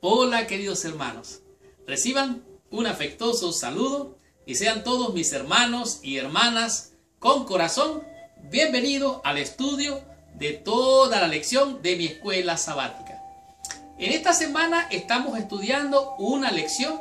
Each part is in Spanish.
Hola queridos hermanos, reciban un afectuoso saludo y sean todos mis hermanos y hermanas con corazón bienvenidos al estudio de toda la lección de mi escuela sabática. En esta semana estamos estudiando una lección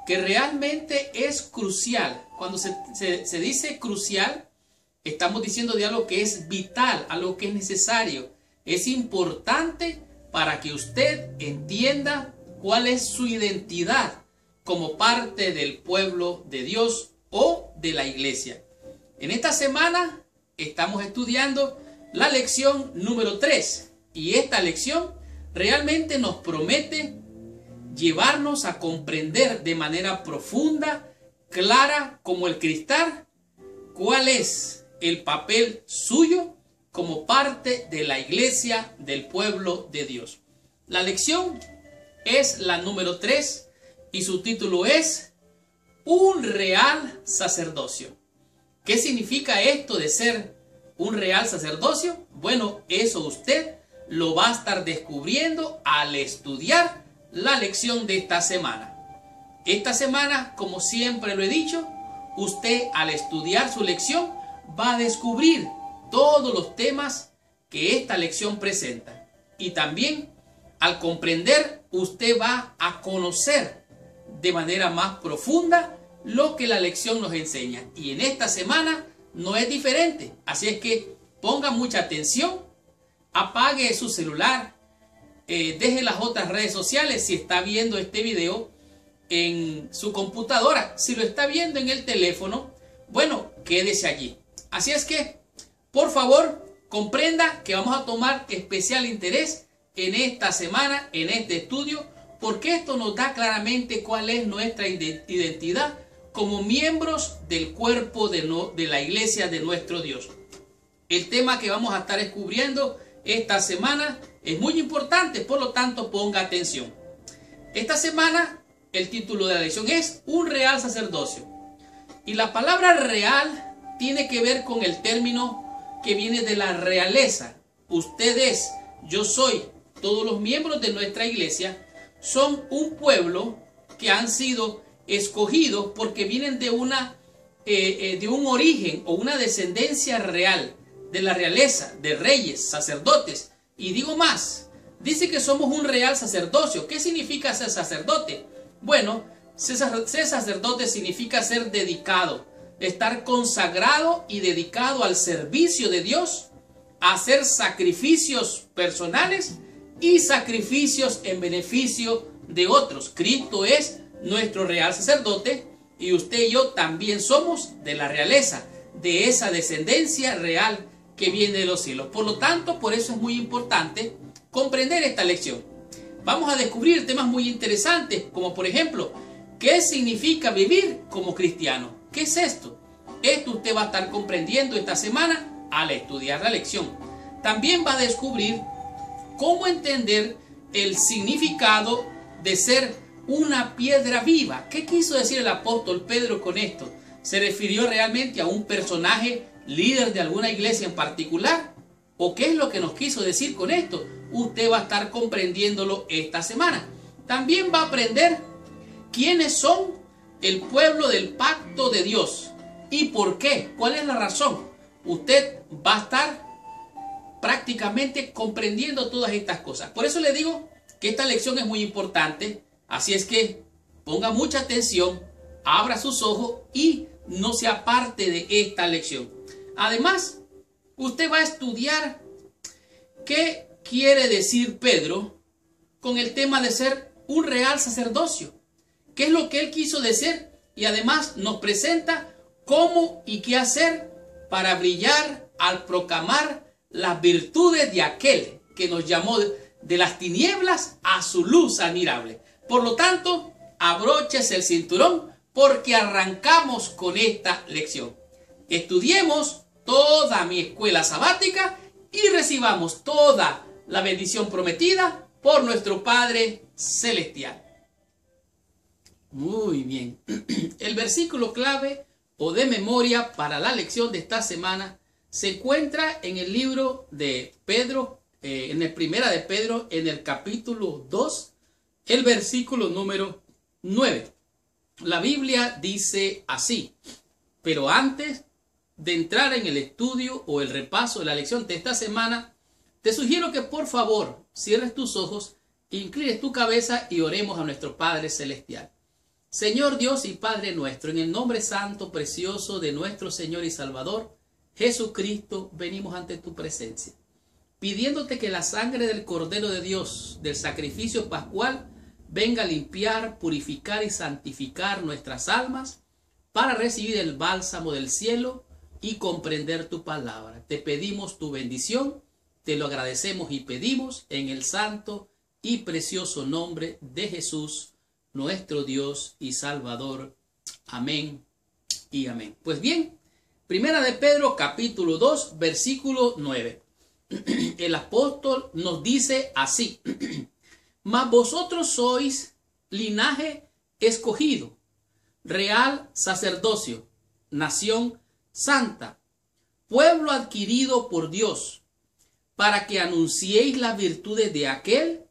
que realmente es crucial. Cuando se dice crucial, estamos diciendo de algo que es vital, algo que es necesario, es importante para que usted entienda cuál es su identidad como parte del pueblo de Dios o de la iglesia. En esta semana estamos estudiando la lección número 3 y esta lección realmente nos promete llevarnos a comprender de manera profunda, clara como el cristal, cuál es el papel suyo como parte de la iglesia del pueblo de Dios. La lección es la número 3 y su título es Un real sacerdocio. ¿Qué significa esto de ser un real sacerdocio? Bueno, eso usted lo va a estar descubriendo al estudiar la lección de esta semana. Esta semana, como siempre lo he dicho, usted al estudiar su lección va a descubrir todos los temas que esta lección presenta. Y también al comprender, usted va a conocer de manera más profunda lo que la lección nos enseña. Y en esta semana no es diferente. Así es que ponga mucha atención, apague su celular, deje las otras redes sociales si está viendo este video en su computadora. Si lo está viendo en el teléfono, bueno, quédese allí. Así es que, por favor, comprenda que vamos a tomar especial interés en esta semana, en este estudio, porque esto nos da claramente cuál es nuestra identidad como miembros del cuerpo de la iglesia de nuestro Dios. El tema que vamos a estar descubriendo esta semana es muy importante, por lo tanto ponga atención. Esta semana el título de la lección es Un real sacerdocio. Y la palabra real tiene que ver con el término que viene de la realeza. Usted es, yo soy, todos los miembros de nuestra iglesia son un pueblo que han sido escogidos porque vienen de un origen o una descendencia real, de la realeza, de reyes, sacerdotes. Y digo más, dice que somos un real sacerdocio. ¿Qué significa ser sacerdote? Bueno, ser sacerdote significa ser dedicado, estar consagrado y dedicado al servicio de Dios, hacer sacrificios personales y sacrificios en beneficio de otros. Cristo es nuestro real sacerdote y usted y yo también somos de la realeza, de esa descendencia real que viene de los cielos. Por lo tanto, por eso es muy importante comprender esta lección. Vamos a descubrir temas muy interesantes, como por ejemplo, ¿qué significa vivir como cristiano? ¿Qué es esto? Esto usted va a estar comprendiendo esta semana al estudiar la lección. También va a descubrir cómo entender el significado de ser una piedra viva. ¿Qué quiso decir el apóstol Pedro con esto? ¿Se refirió realmente a un personaje líder de alguna iglesia en particular? ¿O qué es lo que nos quiso decir con esto? Usted va a estar comprendiéndolo esta semana. También va a aprender quiénes son el pueblo del pacto de Dios y por qué, cuál es la razón. Usted va a estar prácticamente comprendiendo todas estas cosas. Por eso le digo que esta lección es muy importante. Así es que ponga mucha atención, abra sus ojos y no se aparte de esta lección. Además, usted va a estudiar qué quiere decir Pedro con el tema de ser un real sacerdocio. ¿Qué es lo que él quiso decir? Y además nos presenta cómo y qué hacer para brillar al proclamar las virtudes de aquel que nos llamó de las tinieblas a su luz admirable. Por lo tanto, abróchese el cinturón porque arrancamos con esta lección. Estudiemos toda mi escuela sabática y recibamos toda la bendición prometida por nuestro Padre Celestial. Muy bien. El versículo clave o de memoria para la lección de esta semana se encuentra en el libro de Pedro, en el primera de Pedro, en el capítulo 2, el versículo número 9. La Biblia dice así, pero antes de entrar en el estudio o el repaso de la lección de esta semana, te sugiero que por favor cierres tus ojos, inclines tu cabeza y oremos a nuestro Padre Celestial. Señor Dios y Padre nuestro, en el nombre santo, precioso de nuestro Señor y Salvador, Jesucristo, venimos ante tu presencia, pidiéndote que la sangre del Cordero de Dios, del sacrificio pascual, venga a limpiar, purificar y santificar nuestras almas para recibir el bálsamo del cielo y comprender tu palabra. Te pedimos tu bendición, te lo agradecemos y pedimos en el santo y precioso nombre de Jesús, nuestro Dios y Salvador. Amén y amén. Pues bien, Primera de Pedro capítulo 2 versículo 9. El apóstol nos dice así: mas vosotros sois linaje escogido, real sacerdocio, nación santa, pueblo adquirido por Dios, para que anunciéis las virtudes de aquel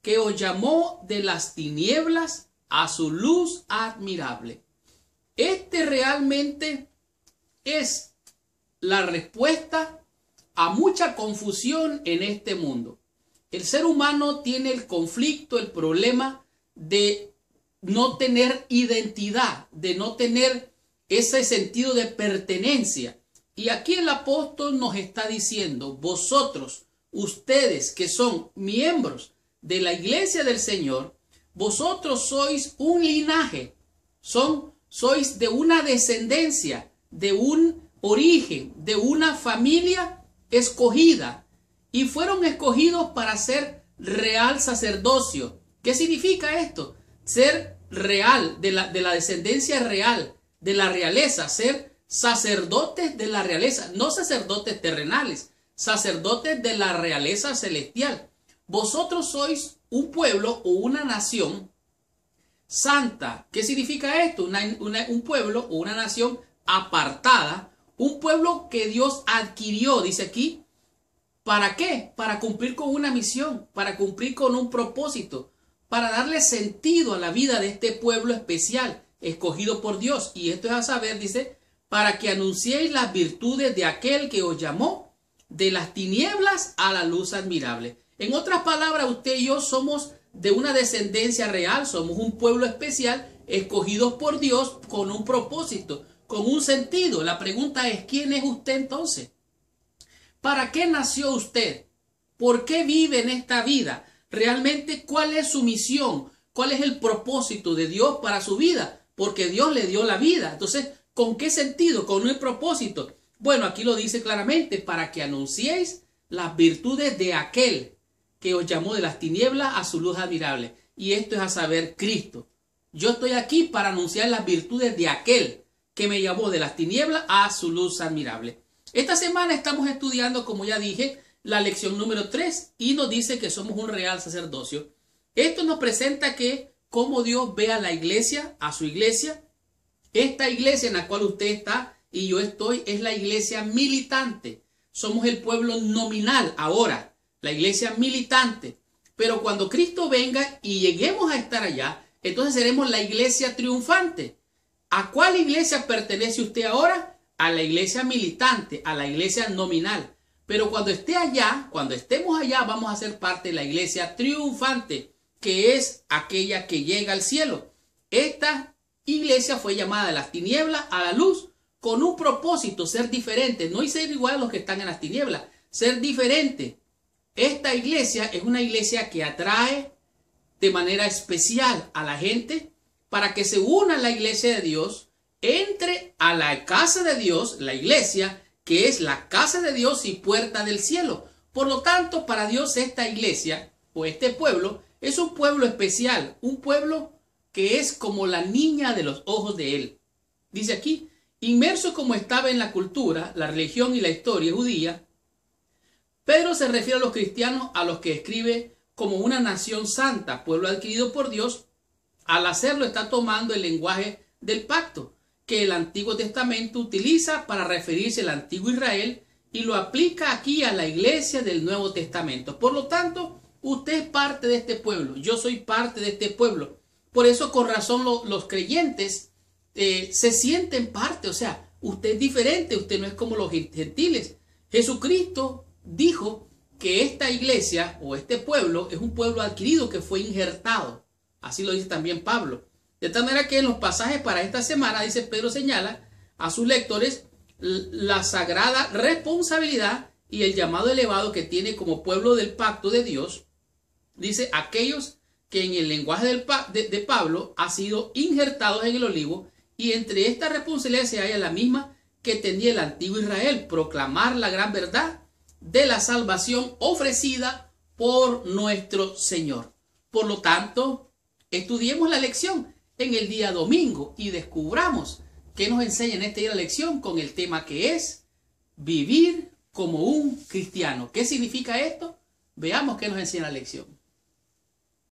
que os llamó de las tinieblas a su luz admirable. Este realmente es la respuesta a mucha confusión en este mundo. El ser humano tiene el conflicto, el problema de no tener identidad, de no tener ese sentido de pertenencia. Y aquí el apóstol nos está diciendo, vosotros, ustedes que son miembros de la iglesia del Señor, vosotros sois un linaje, sois de una descendencia, de un origen, de una familia escogida, y fueron escogidos para ser real sacerdocio. ¿Qué significa esto? Ser real, de la descendencia real, de la realeza, ser sacerdotes de la realeza, no sacerdotes terrenales, sacerdotes de la realeza celestial. Vosotros sois un pueblo o una nación santa. ¿Qué significa esto? Un pueblo o una nación apartada, un pueblo que Dios adquirió, dice aquí. ¿Para qué? Para cumplir con una misión, para cumplir con un propósito, para darle sentido a la vida de este pueblo especial, escogido por Dios. Y esto es a saber, dice, para que anunciéis las virtudes de aquel que os llamó de las tinieblas a la luz admirable. En otras palabras, usted y yo somos de una descendencia real, somos un pueblo especial, escogidos por Dios con un propósito, con un sentido. La pregunta es, ¿quién es usted entonces? ¿Para qué nació usted? ¿Por qué vive en esta vida? Realmente, ¿cuál es su misión? ¿Cuál es el propósito de Dios para su vida? Porque Dios le dio la vida. Entonces, ¿con qué sentido? ¿Con un propósito? Bueno, aquí lo dice claramente, para que anunciéis las virtudes de aquel que os llamó de las tinieblas a su luz admirable. Y esto es a saber, Cristo. Yo estoy aquí para anunciar las virtudes de aquel que me llamó de las tinieblas a su luz admirable. Esta semana estamos estudiando, como ya dije, la lección número 3 y nos dice que somos un real sacerdocio. Esto nos presenta que cómo Dios ve a la iglesia, a su iglesia. Esta iglesia en la cual usted está y yo estoy es la iglesia militante. Somos el pueblo nominal ahora, la iglesia militante. Pero cuando Cristo venga y lleguemos a estar allá, entonces seremos la iglesia triunfante. ¿A cuál iglesia pertenece usted ahora? A la iglesia militante, a la iglesia nominal. Pero cuando esté allá, cuando estemos allá, vamos a ser parte de la iglesia triunfante, que es aquella que llega al cielo. Esta iglesia fue llamada de las tinieblas a la luz, con un propósito, ser diferente, no ser igual a los que están en las tinieblas, ser diferente. Esta iglesia es una iglesia que atrae de manera especial a la gente para que se una a la iglesia de Dios, entre a la casa de Dios, la iglesia, que es la casa de Dios y puerta del cielo. Por lo tanto, para Dios esta iglesia o este pueblo es un pueblo especial, un pueblo que es como la niña de los ojos de él. Dice aquí, inmerso como estaba en la cultura, la religión y la historia judía, Pedro se refiere a los cristianos a los que escribe como una nación santa, pueblo adquirido por Dios. Al hacerlo está tomando el lenguaje del pacto que el Antiguo Testamento utiliza para referirse al antiguo Israel y lo aplica aquí a la iglesia del Nuevo Testamento. Por lo tanto, Usted es parte de este pueblo, yo soy parte de este pueblo. Por eso con razón los creyentes se sienten parte, o sea, usted es diferente, usted no es como los gentiles. Jesucristo dijo que esta iglesia o este pueblo es un pueblo adquirido que fue injertado. Así lo dice también Pablo. De tal manera que en los pasajes para esta semana, dice Pedro, señala a sus lectores la sagrada responsabilidad y el llamado elevado que tiene como pueblo del pacto de Dios. Dice, aquellos que en el lenguaje de Pablo ha sido injertados en el olivo, y entre esta responsabilidad se halla la misma que tenía el antiguo Israel, proclamar la gran verdad de la salvación ofrecida por nuestro Señor. Por lo tanto, estudiemos la lección en el día domingo y descubramos qué nos enseña en este día la lección con el tema que es vivir como un cristiano. ¿Qué significa esto? Veamos qué nos enseña la lección.